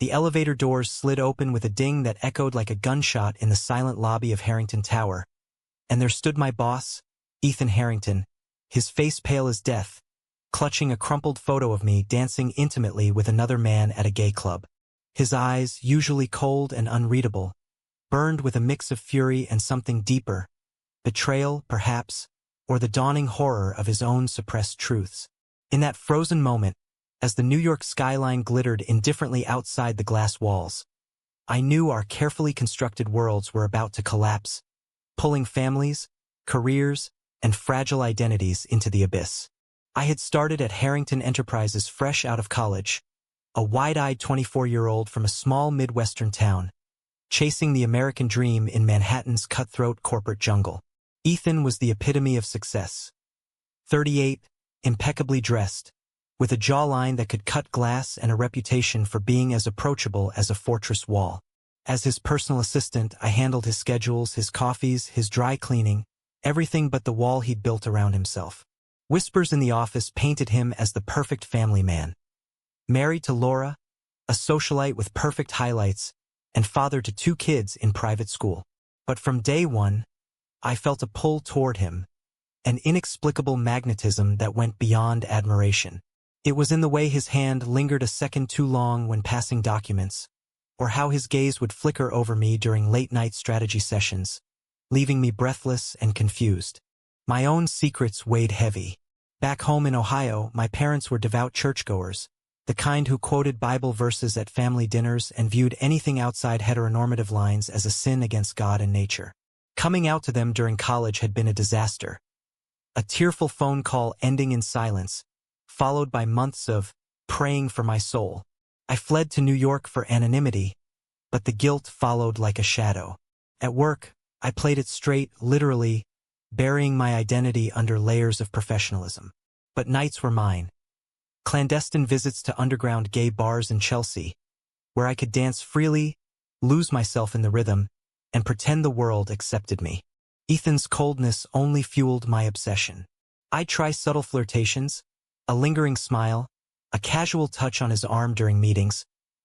The elevator doors slid open with a ding that echoed like a gunshot in the silent lobby of Harrington Tower, and there stood my boss, Ethan Harrington, his face pale as death, clutching a crumpled photo of me dancing intimately with another man at a gay club. His eyes, usually cold and unreadable, burned with a mix of fury and something deeper, betrayal, perhaps, or the dawning horror of his own suppressed truths. In that frozen moment, as the New York skyline glittered indifferently outside the glass walls, I knew our carefully constructed worlds were about to collapse, pulling families, careers, and fragile identities into the abyss. I had started at Harrington Enterprises fresh out of college, a wide-eyed 24-year-old from a small Midwestern town, chasing the American dream in Manhattan's cutthroat corporate jungle. Ethan was the epitome of success. 38, impeccably dressed, with a jawline that could cut glass and a reputation for being as approachable as a fortress wall. As his personal assistant, I handled his schedules, his coffees, his dry cleaning, everything but the wall he'd built around himself. Whispers in the office painted him as the perfect family man. Married to Laura, a socialite with perfect highlights, and father to 2 kids in private school. But from day one, I felt a pull toward him, an inexplicable magnetism that went beyond admiration. It was in the way his hand lingered a second too long when passing documents, or how his gaze would flicker over me during late-night strategy sessions, leaving me breathless and confused. My own secrets weighed heavy. Back home in Ohio, my parents were devout churchgoers, the kind who quoted Bible verses at family dinners and viewed anything outside heteronormative lines as a sin against God and nature. Coming out to them during college had been a disaster. A tearful phone call ending in silence, followed by months of praying for my soul. I fled to New York for anonymity, but the guilt followed like a shadow. At work, I played it straight, literally, burying my identity under layers of professionalism. But nights were mine. Clandestine visits to underground gay bars in Chelsea, where I could dance freely, lose myself in the rhythm, and pretend the world accepted me. Ethan's coldness only fueled my obsession. I'd try subtle flirtations, a lingering smile, a casual touch on his arm during meetings,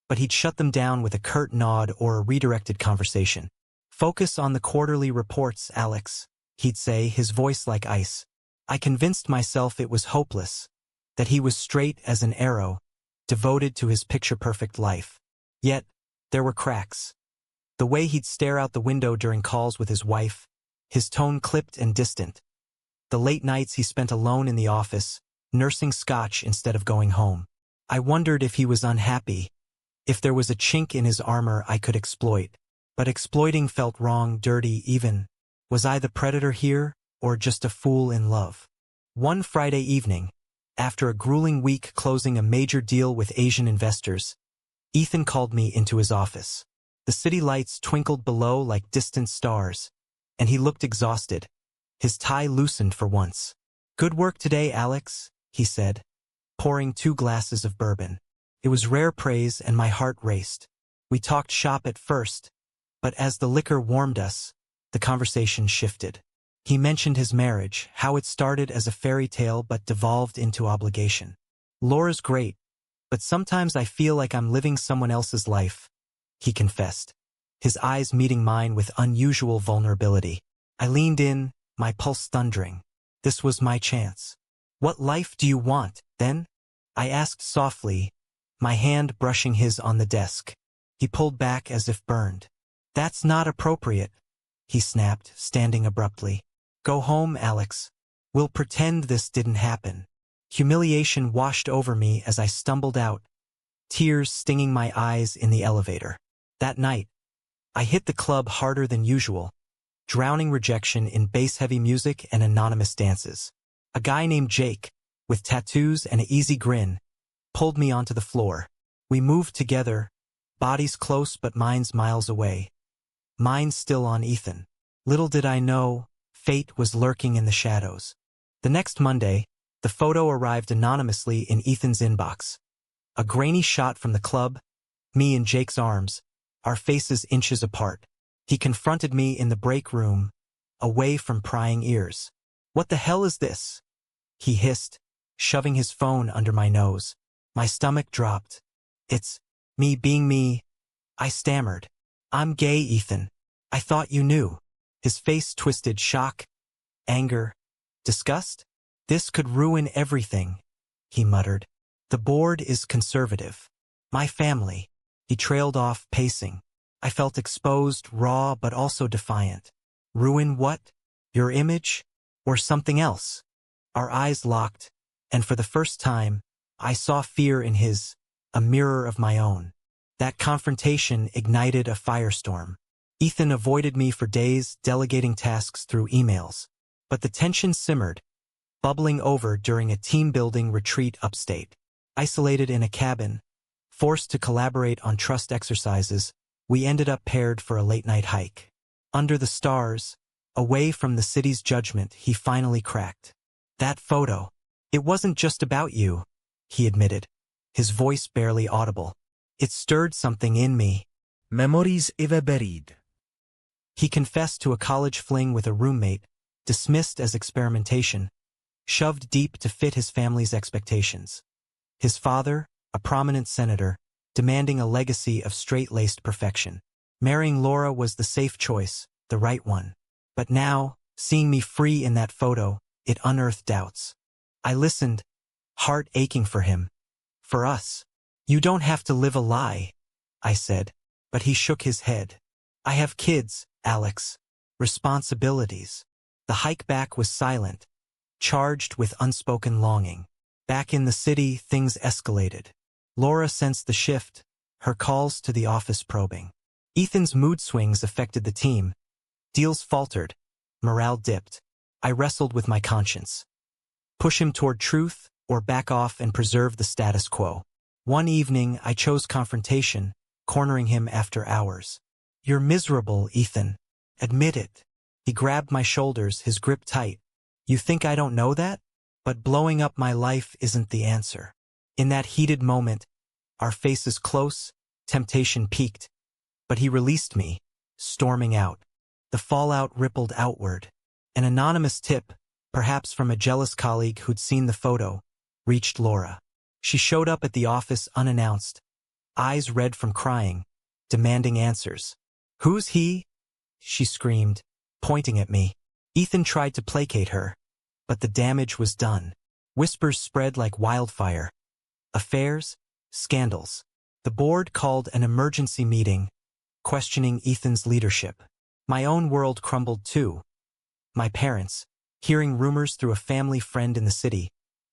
but he'd shut them down with a curt nod or a redirected conversation. "Focus on the quarterly reports, Alex," he'd say, his voice like ice. I convinced myself it was hopeless, that he was straight as an arrow, devoted to his picture-perfect life. Yet, there were cracks. The way he'd stare out the window during calls with his wife, his tone clipped and distant. The late nights he spent alone in the office, nursing scotch instead of going home. I wondered if he was unhappy, if there was a chink in his armor I could exploit. But exploiting felt wrong, dirty, even. Was I the predator here, or just a fool in love? One Friday evening, after a grueling week closing a major deal with Asian investors, Ethan called me into his office. The city lights twinkled below like distant stars, and he looked exhausted. His tie loosened for once. "Good work today, Alex," he said, pouring 2 glasses of bourbon. It was rare praise and my heart raced. We talked shop at first, but as the liquor warmed us, the conversation shifted. He mentioned his marriage, how it started as a fairy tale but devolved into obligation. "Laura's great, but sometimes I feel like I'm living someone else's life," he confessed, his eyes meeting mine with unusual vulnerability. I leaned in, my pulse thundering. This was my chance. "What life do you want, then?" I asked softly, my hand brushing his on the desk. He pulled back as if burned. "That's not appropriate," he snapped, standing abruptly. "Go home, Alex. We'll pretend this didn't happen." Humiliation washed over me as I stumbled out, tears stinging my eyes in the elevator. That night, I hit the club harder than usual, drowning rejection in bass-heavy music and anonymous dances. A guy named Jake, with tattoos and an easy grin, pulled me onto the floor. We moved together, bodies close but minds miles away. Mine still on Ethan. Little did I know, fate was lurking in the shadows. The next Monday, the photo arrived anonymously in Ethan's inbox. A grainy shot from the club, me in Jake's arms, our faces inches apart. He confronted me in the break room, away from prying ears. "What the hell is this?" he hissed, shoving his phone under my nose. My stomach dropped. Me being me, I stammered. I'm gay, Ethan. I thought you knew. His face twisted shock, anger, disgust. This could ruin everything, he muttered. The board is conservative. My family. He trailed off, pacing. I felt exposed, raw, but also defiant. Ruin what? Your image? Or something else? Our eyes locked, and for the first time, I saw fear in his, a mirror of my own. That confrontation ignited a firestorm. Ethan avoided me for days, delegating tasks through emails. But the tension simmered, bubbling over during a team-building retreat upstate. Isolated in a cabin, forced to collaborate on trust exercises, we ended up paired for a late-night hike. Under the stars, away from the city's judgment, he finally cracked. That photo. It wasn't just about you, he admitted, his voice barely audible. It stirred something in me. Memories ever buried. He confessed to a college fling with a roommate, dismissed as experimentation, shoved deep to fit his family's expectations. His father, a prominent senator, demanding a legacy of straight-laced perfection. Marrying Laura was the safe choice, the right one. But now, seeing me free in that photo, it unearthed doubts. I listened, heart aching for him. For us. You don't have to live a lie, I said, but he shook his head. I have kids, Alex. Responsibilities. The hike back was silent, charged with unspoken longing. Back in the city, things escalated. Laura sensed the shift, her calls to the office probing. Ethan's mood swings affected the team. Deals faltered. Morale dipped. I wrestled with my conscience. Push him toward truth, or back off and preserve the status quo. One evening, I chose confrontation, cornering him after hours. You're miserable, Ethan. Admit it. He grabbed my shoulders, his grip tight. You think I don't know that? But blowing up my life isn't the answer. In that heated moment, our faces close, temptation peaked. But he released me, storming out. The fallout rippled outward. An anonymous tip, perhaps from a jealous colleague who'd seen the photo, reached Laura. She showed up at the office unannounced, eyes red from crying, demanding answers. Who's he? She screamed, pointing at me. Ethan tried to placate her, but the damage was done. Whispers spread like wildfire. Affairs, scandals. The board called an emergency meeting, questioning Ethan's leadership. My own world crumbled too. My parents, hearing rumors through a family friend in the city,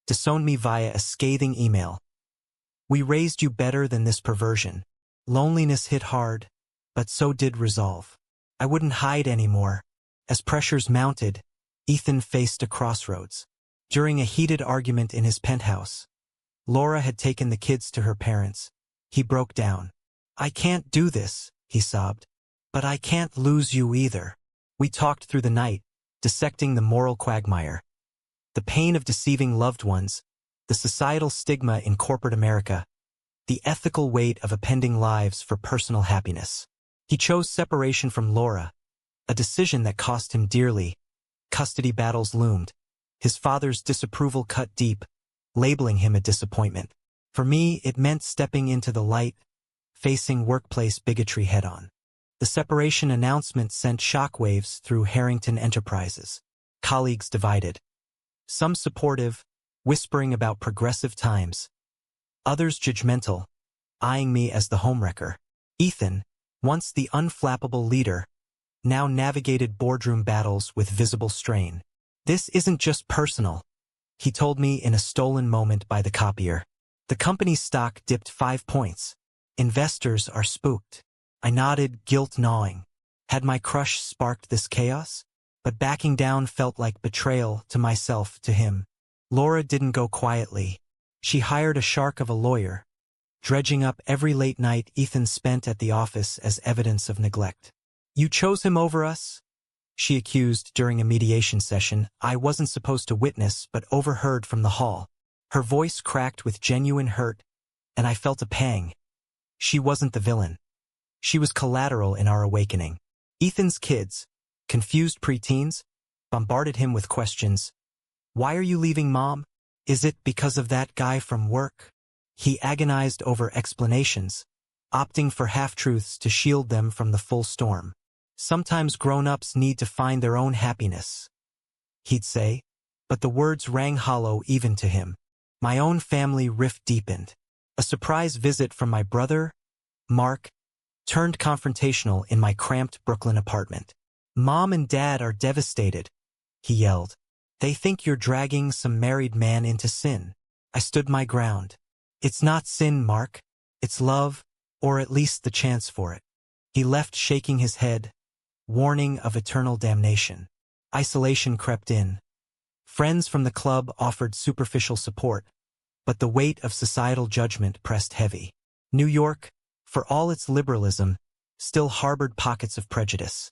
disowned me via a scathing email. We raised you better than this perversion. Loneliness hit hard, but so did resolve. I wouldn't hide anymore. As pressures mounted, Ethan faced a crossroads. During a heated argument in his penthouse, Laura had taken the kids to her parents. He broke down. I can't do this, he sobbed. But I can't lose you either. We talked through the night, dissecting the moral quagmire. The pain of deceiving loved ones, the societal stigma in corporate America, the ethical weight of appending lives for personal happiness. He chose separation from Laura, a decision that cost him dearly. Custody battles loomed. His father's disapproval cut deep, labeling him a disappointment. For me, it meant stepping into the light, facing workplace bigotry head-on. The separation announcement sent shockwaves through Harrington Enterprises. Colleagues divided. Some supportive, whispering about progressive times. Others judgmental, eyeing me as the homewrecker. Ethan, once the unflappable leader, now navigated boardroom battles with visible strain. This isn't just personal, he told me in a stolen moment by the copier. The company's stock dipped 5 points. Investors are spooked. I nodded, guilt gnawing. Had my crush sparked this chaos? But backing down felt like betrayal to myself, to him. Laura didn't go quietly. She hired a shark of a lawyer, dredging up every late night Ethan spent at the office as evidence of neglect. You chose him over us? She accused during a mediation session I wasn't supposed to witness but overheard from the hall. Her voice cracked with genuine hurt, and I felt a pang. She wasn't the villain. She was collateral in our awakening. Ethan's kids, confused preteens, bombarded him with questions. Why are you leaving, Mom? Is it because of that guy from work? He agonized over explanations, opting for half-truths to shield them from the full storm. Sometimes grown-ups need to find their own happiness, he'd say, but the words rang hollow even to him. My own family rift deepened. A surprise visit from my brother, Mark, turned confrontational in my cramped Brooklyn apartment. Mom and Dad are devastated, he yelled. They think you're dragging some married man into sin. I stood my ground. It's not sin, Mark. It's love, or at least the chance for it. He left shaking his head, warning of eternal damnation. Isolation crept in. Friends from the club offered superficial support, but the weight of societal judgment pressed heavy. New York, for all its liberalism, still harbored pockets of prejudice.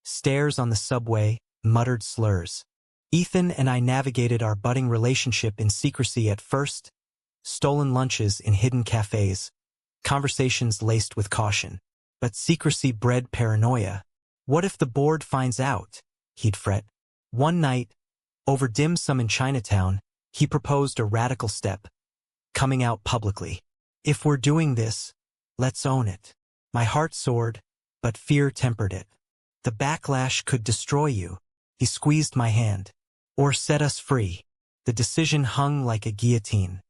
Stares on the subway, muttered slurs. Ethan and I navigated our budding relationship in secrecy at first, stolen lunches in hidden cafes, conversations laced with caution. But secrecy bred paranoia. What if the board finds out? He'd fret. One night, over dim sum in Chinatown, he proposed a radical step, coming out publicly. If we're doing this, let's own it. My heart soared, but fear tempered it. The backlash could destroy you. He squeezed my hand. Or set us free. The decision hung like a guillotine.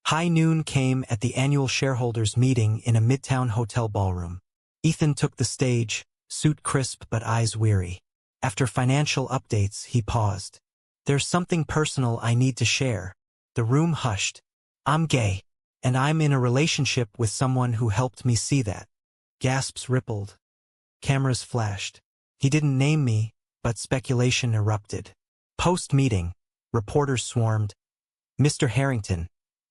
High noon came at the annual shareholders' meeting in a midtown hotel ballroom. Ethan took the stage, suit crisp but eyes weary. After financial updates, he paused. There's something personal I need to share. The room hushed. I'm gay, and I'm in a relationship with someone who helped me see that. Gasps rippled. Cameras flashed. He didn't name me, but speculation erupted. Post-meeting, reporters swarmed. Mr. Harrington,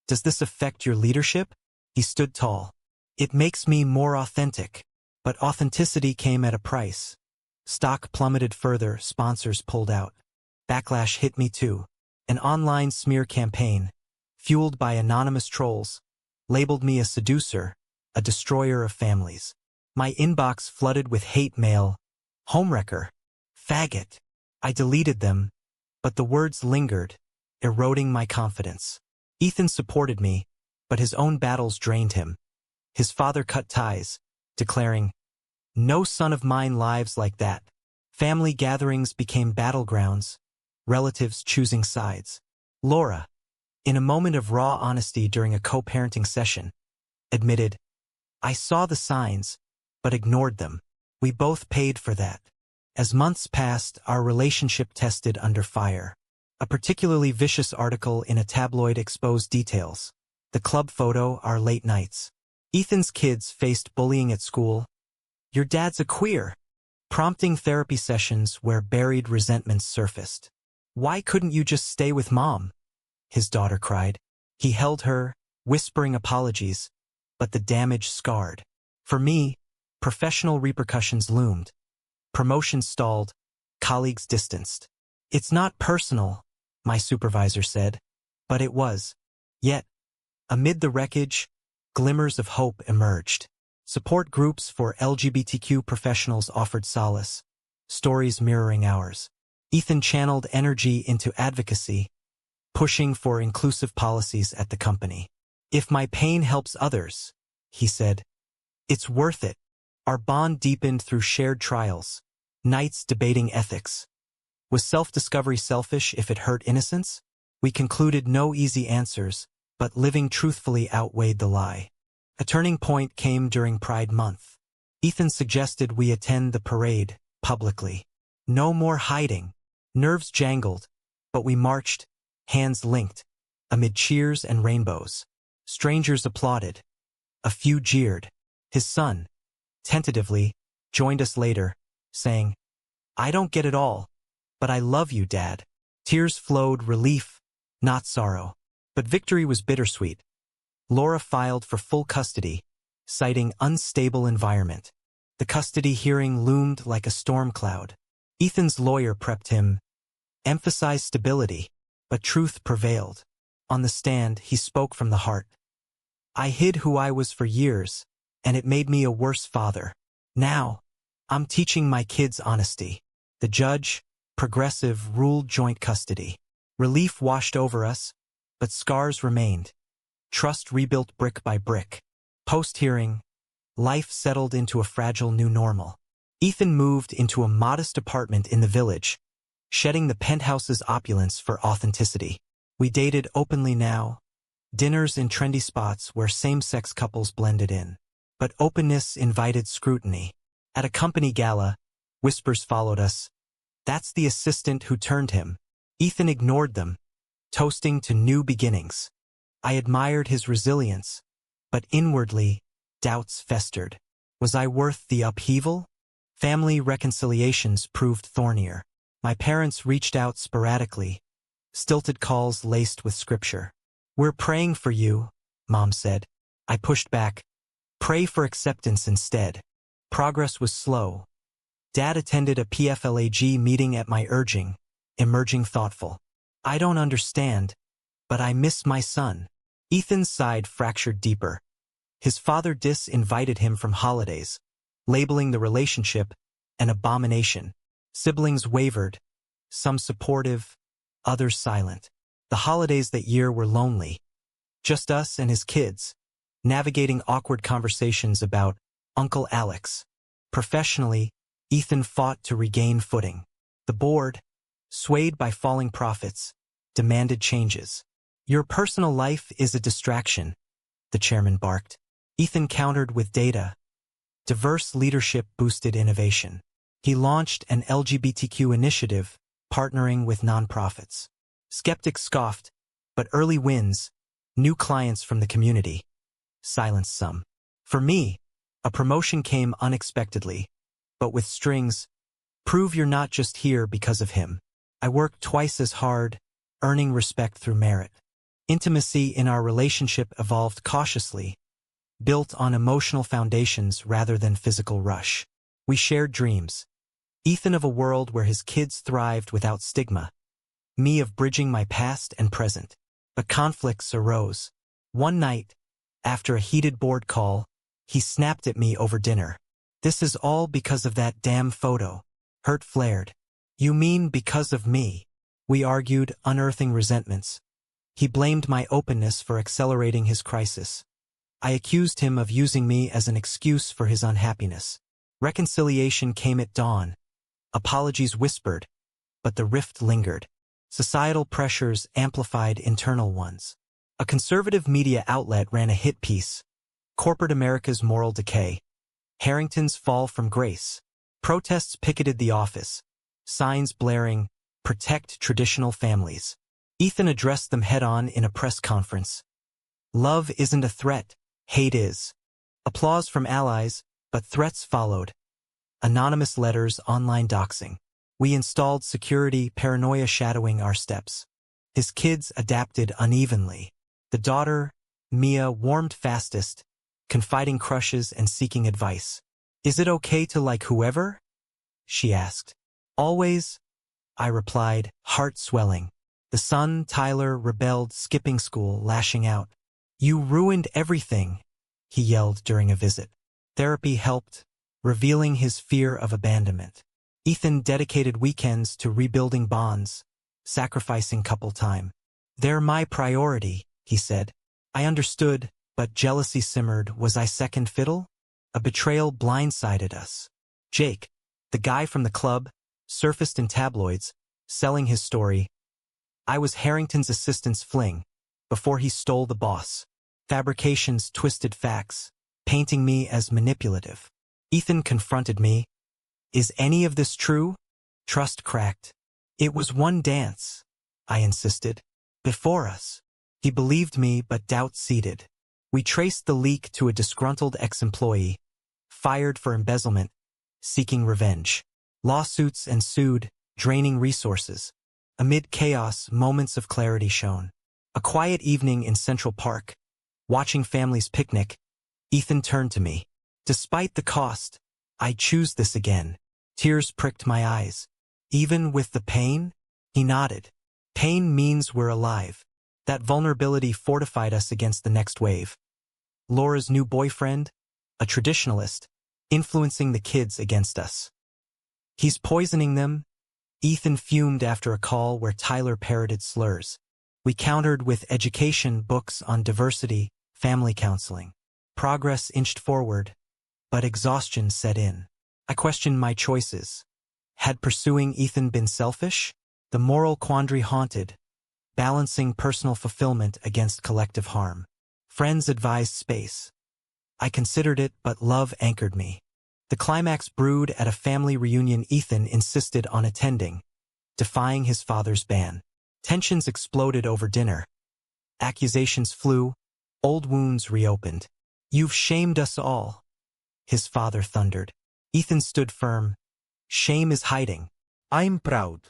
does this affect your leadership? He stood tall. It makes me more authentic. But authenticity came at a price. Stock plummeted further, sponsors pulled out. Backlash hit me too. An online smear campaign, fueled by anonymous trolls, labeled me a seducer, a destroyer of families. My inbox flooded with hate mail. Homewrecker. Faggot. I deleted them, but the words lingered, eroding my confidence. Ethan supported me, but his own battles drained him. His father cut ties, declaring, "No son of mine lives like that." Family gatherings became battlegrounds, relatives choosing sides. Laura, in a moment of raw honesty during a co-parenting session, admitted, "I saw the signs, but ignored them. We both paid for that." As months passed, our relationship tested under fire. A particularly vicious article in a tabloid exposed details. The club photo, our late nights. Ethan's kids faced bullying at school. "Your dad's a queer," prompting therapy sessions where buried resentments surfaced. "Why couldn't you just stay with Mom?" his daughter cried. He held her, whispering apologies, but the damage scarred. For me, professional repercussions loomed. Promotions stalled, colleagues distanced. "It's not personal," my supervisor said, but it was. Yet, amid the wreckage, glimmers of hope emerged. Support groups for LGBTQ professionals offered solace, stories mirroring ours. Ethan channeled energy into advocacy, pushing for inclusive policies at the company. "If my pain helps others," he said, "it's worth it." Our bond deepened through shared trials, nights debating ethics. Was self-discovery selfish if it hurt innocence? We concluded no easy answers, but living truthfully outweighed the lie. A turning point came during Pride Month. Ethan suggested we attend the parade, publicly. No more hiding. Nerves jangled, but we marched, hands linked, amid cheers and rainbows. Strangers applauded. A few jeered. His son, tentatively, joined us later, saying, "I don't get it all, but I love you, Dad." Tears flowed, relief, not sorrow. But victory was bittersweet. Laura filed for full custody, citing unstable environment. The custody hearing loomed like a storm cloud. Ethan's lawyer prepped him, emphasized stability, but truth prevailed. On the stand, he spoke from the heart. "I hid who I was for years, and it made me a worse father. Now, I'm teaching my kids honesty." The judge, progressive, ruled joint custody. Relief washed over us, but scars remained. Trust rebuilt brick by brick. Post-hearing, life settled into a fragile new normal. Ethan moved into a modest apartment in the village, shedding the penthouse's opulence for authenticity. We dated openly now, dinners in trendy spots where same-sex couples blended in. But openness invited scrutiny. At a company gala, whispers followed us. "That's the assistant who turned him." Ethan ignored them, toasting to new beginnings. I admired his resilience, but inwardly, doubts festered. Was I worth the upheaval? Family reconciliations proved thornier. My parents reached out sporadically, stilted calls laced with scripture. "We're praying for you," Mom said. I pushed back. "Pray for acceptance instead." Progress was slow. Dad attended a PFLAG meeting at my urging, emerging thoughtful. "I don't understand, but I miss my son." Ethan's side fractured deeper. His father disinvited him from holidays, labeling the relationship an abomination. Siblings wavered, some supportive, others silent. The holidays that year were lonely. Just us and his kids, navigating awkward conversations about Uncle Alex. Professionally, Ethan fought to regain footing. The board, swayed by falling profits, demanded changes. "Your personal life is a distraction," the chairman barked. Ethan countered with data. Diverse leadership boosted innovation. He launched an LGBTQ initiative, partnering with nonprofits. Skeptics scoffed, but early wins, new clients from the community, silenced some. For me, a promotion came unexpectedly, but with strings. "Prove you're not just here because of him." I worked twice as hard, earning respect through merit. Intimacy in our relationship evolved cautiously, built on emotional foundations rather than physical rush. We shared dreams. Ethan of a world where his kids thrived without stigma. Me of bridging my past and present. But conflicts arose. One night, after a heated board call, he snapped at me over dinner. "This is all because of that damn photo." Hurt flared. "You mean because of me?" We argued, unearthing resentments. He blamed my openness for accelerating his crisis. I accused him of using me as an excuse for his unhappiness. Reconciliation came at dawn. Apologies whispered, but the rift lingered. Societal pressures amplified internal ones. A conservative media outlet ran a hit piece, "Corporate America's Moral Decay. Harrington's Fall from Grace." Protests picketed the office, signs blaring, "Protect traditional families." Ethan addressed them head-on in a press conference. "Love isn't a threat, hate is." Applause from allies, but threats followed. Anonymous letters, online doxing. We installed security, paranoia shadowing our steps. His kids adapted unevenly. The daughter, Mia, warmed fastest, confiding crushes and seeking advice. "Is it okay to like whoever?" she asked. "Always," I replied, heart swelling. The son, Tyler, rebelled, skipping school, lashing out. "You ruined everything," he yelled during a visit. Therapy helped, revealing his fear of abandonment. Ethan dedicated weekends to rebuilding bonds, sacrificing couple time. "They're my priority," he said. I understood, but jealousy simmered. Was I second fiddle? A betrayal blindsided us. Jake, the guy from the club, surfaced in tabloids, selling his story. I was Harrington's assistant's fling, before he stole the boss. Fabrications twisted facts, painting me as manipulative. Ethan confronted me. "Is any of this true?" Trust cracked. "It was one dance," I insisted. "Before us." He believed me, but doubt seeded. We traced the leak to a disgruntled ex-employee, fired for embezzlement, seeking revenge. Lawsuits ensued, draining resources. Amid chaos, moments of clarity shone. A quiet evening in Central Park, watching families picnic, Ethan turned to me. "Despite the cost, I choose this again." Tears pricked my eyes. "Even with the pain?" He nodded. "Pain means we're alive." That vulnerability fortified us against the next wave. Laura's new boyfriend, a traditionalist, influencing the kids against us. "He's poisoning them." Ethan fumed after a call where Tyler parroted slurs. We countered with education, books on diversity, family counseling. Progress inched forward, but exhaustion set in. I questioned my choices. Had pursuing Ethan been selfish? The moral quandary haunted, balancing personal fulfillment against collective harm. Friends advised space. I considered it, but love anchored me. The climax brewed at a family reunion. Ethan insisted on attending, defying his father's ban. Tensions exploded over dinner. Accusations flew, old wounds reopened. "You've shamed us all," his father thundered. Ethan stood firm. "Shame is hiding." I'm proud.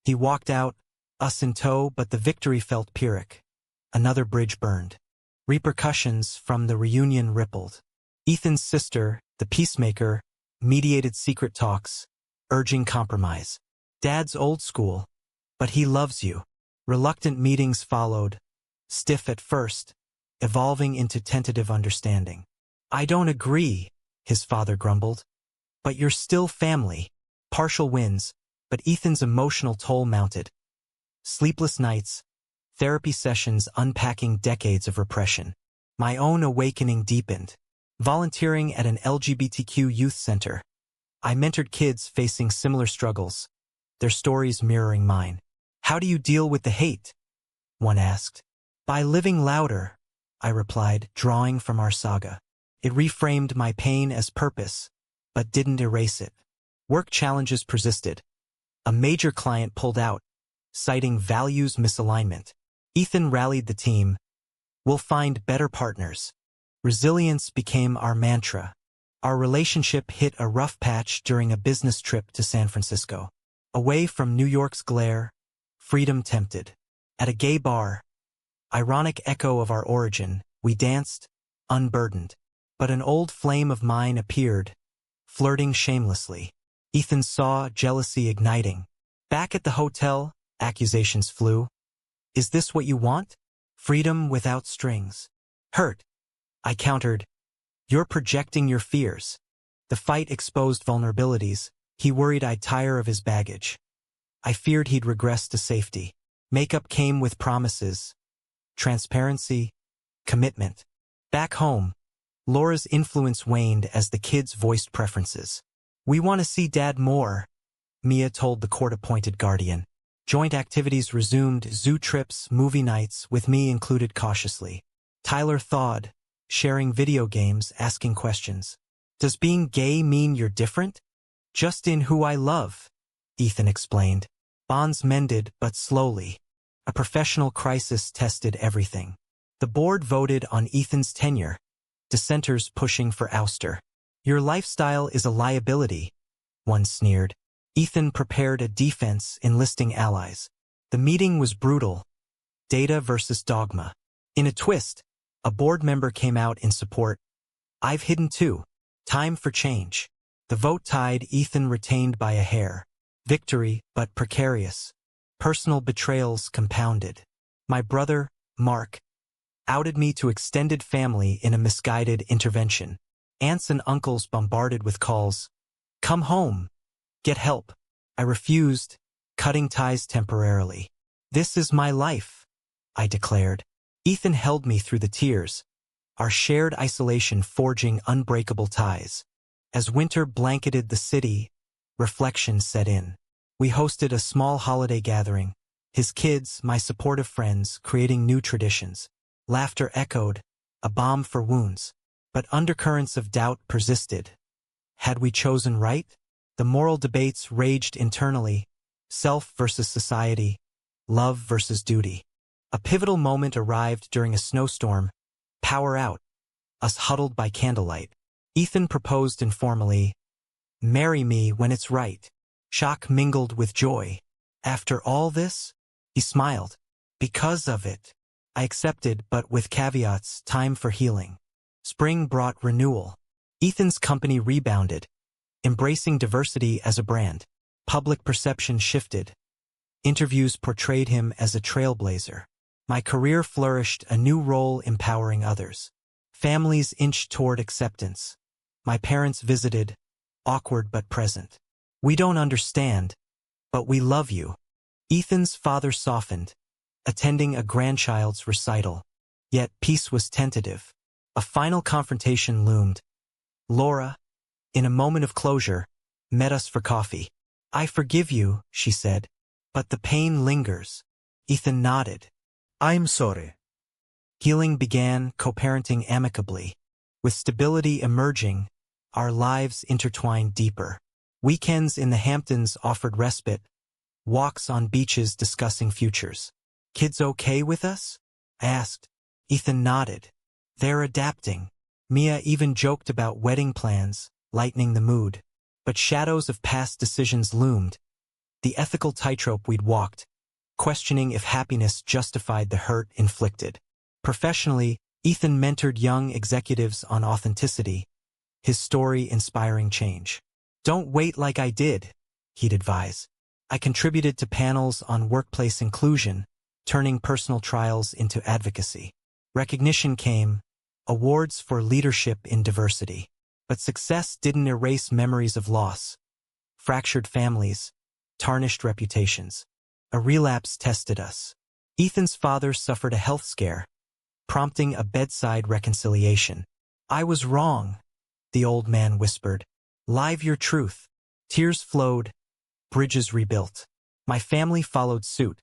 He walked out, us in tow, but the victory felt Pyrrhic. Another bridge burned. Repercussions from the reunion rippled. Ethan's sister, the peacemaker, mediated secret talks, urging compromise. "Dad's old school, but he loves you." Reluctant meetings followed, stiff at first, evolving into tentative understanding. "I don't agree," his father grumbled. "But you're still family." Partial wins, but Ethan's emotional toll mounted. Sleepless nights, therapy sessions unpacking decades of repression. My own awakening deepened. Volunteering at an LGBTQ youth center, I mentored kids facing similar struggles, their stories mirroring mine. "How do you deal with the hate?" one asked. "By living louder," I replied, drawing from our saga. It reframed my pain as purpose, but didn't erase it. Work challenges persisted. A major client pulled out, citing values misalignment. Ethan rallied the team. "We'll find better partners." Resilience became our mantra. Our relationship hit a rough patch during a business trip to San Francisco. Away from New York's glare, freedom tempted. At a gay bar, ironic echo of our origin, we danced, unburdened. But an old flame of mine appeared, flirting shamelessly. Ethan saw, jealousy igniting. Back at the hotel, accusations flew. "Is this what you want? Freedom without strings." "Hurt," I countered. "You're projecting your fears." The fight exposed vulnerabilities. He worried I'd tire of his baggage. I feared he'd regress to safety. Makeup came with promises. Transparency, commitment. Back home, Laura's influence waned as the kids voiced preferences. "We want to see Dad more," Mia told the court-appointed guardian. Joint activities resumed, zoo trips, movie nights, with me included cautiously. Tyler thawed, sharing video games, asking questions. "Does being gay mean you're different?" "Just in who I love," Ethan explained. Bonds mended, but slowly. A professional crisis tested everything. The board voted on Ethan's tenure, dissenters pushing for ouster. "Your lifestyle is a liability," one sneered. Ethan prepared a defense, enlisting allies. The meeting was brutal. Data versus dogma. In a twist, a board member came out in support. "I've hidden too. Time for change." The vote tied. Ethan retained by a hair. Victory, but precarious. Personal betrayals compounded. My brother, Mark, outed me to extended family in a misguided intervention. Aunts and uncles bombarded with calls. "Come home. Get help." I refused, cutting ties temporarily. "This is my life," I declared. Ethan held me through the tears, our shared isolation forging unbreakable ties. As winter blanketed the city, reflection set in. We hosted a small holiday gathering, his kids, my supportive friends, creating new traditions. Laughter echoed, a balm for wounds. But undercurrents of doubt persisted. Had we chosen right? The moral debates raged internally, self versus society, love versus duty. A pivotal moment arrived during a snowstorm, power out, us huddled by candlelight. Ethan proposed informally, "Marry me when it's right." Shock mingled with joy. "After all this?" He smiled. "Because of it." I accepted, but with caveats, time for healing. Spring brought renewal. Ethan's company rebounded, embracing diversity as a brand. Public perception shifted. Interviews portrayed him as a trailblazer. My career flourished, a new role empowering others. Families inched toward acceptance. My parents visited, awkward but present. "We don't understand, but we love you." Ethan's father softened, attending a grandchild's recital. Yet peace was tentative. A final confrontation loomed. Laura, in a moment of closure, met us for coffee. "I forgive you," she said, "but the pain lingers." Ethan nodded. I'm sorry. Healing began, co-parenting amicably. With stability emerging, our lives intertwined deeper. Weekends in the Hamptons offered respite, walks on beaches discussing futures. "Kids okay with us?" I asked. Ethan nodded. "They're adapting." Mia even joked about wedding plans, lightening the mood. But shadows of past decisions loomed, the ethical tightrope we'd walked, questioning if happiness justified the hurt inflicted. Professionally, Ethan mentored young executives on authenticity, his story inspiring change. "Don't wait like I did," he'd advise. I contributed to panels on workplace inclusion, turning personal trials into advocacy. Recognition came, awards for leadership in diversity. But success didn't erase memories of loss, fractured families, tarnished reputations. A relapse tested us. Ethan's father suffered a health scare, prompting a bedside reconciliation. "I was wrong," the old man whispered. "Live your truth." Tears flowed, bridges rebuilt. My family followed suit.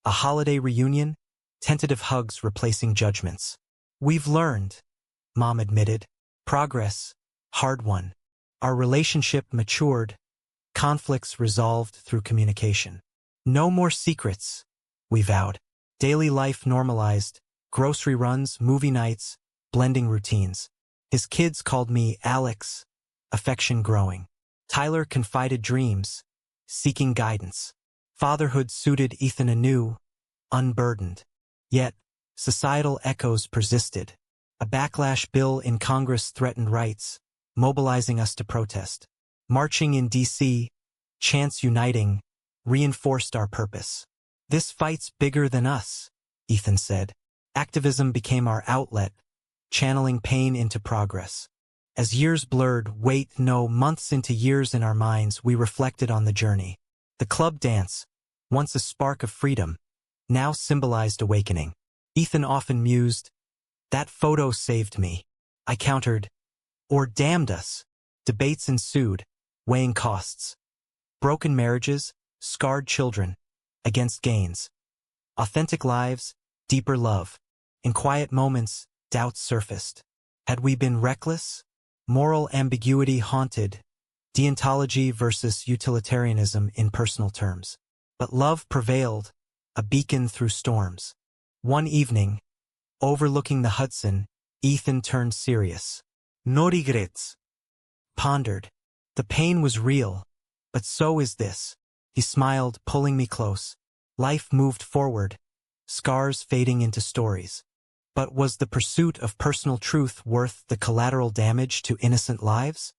A holiday reunion, tentative hugs replacing judgments. "We've learned," Mom admitted. "Progress, hard won." Our relationship matured, conflicts resolved through communication. "No more secrets," we vowed. Daily life normalized, grocery runs, movie nights, blending routines. His kids called me Alex, affection growing. Tyler confided dreams, seeking guidance. Fatherhood suited Ethan anew, unburdened. Yet, societal echoes persisted. A backlash bill in Congress threatened rights, mobilizing us to protest. Marching in D.C., chants uniting, reinforced our purpose. "This fight's bigger than us," Ethan said. Activism became our outlet, channeling pain into progress. As years blurred, months into years in our minds, we reflected on the journey. The club dance, once a spark of freedom, now symbolized awakening. Ethan often mused, "That photo saved me." I countered, "Or damned us." Debates ensued, weighing costs. Broken marriages, scarred children, against gains. Authentic lives, deeper love. In quiet moments, doubts surfaced. Had we been reckless? Moral ambiguity haunted, deontology versus utilitarianism in personal terms. But love prevailed, a beacon through storms. One evening, overlooking the Hudson, Ethan turned serious. "No regrets." Pondered. The pain was real, but so is this. He smiled, pulling me close. Life moved forward, scars fading into stories. But was the pursuit of personal truth worth the collateral damage to innocent lives?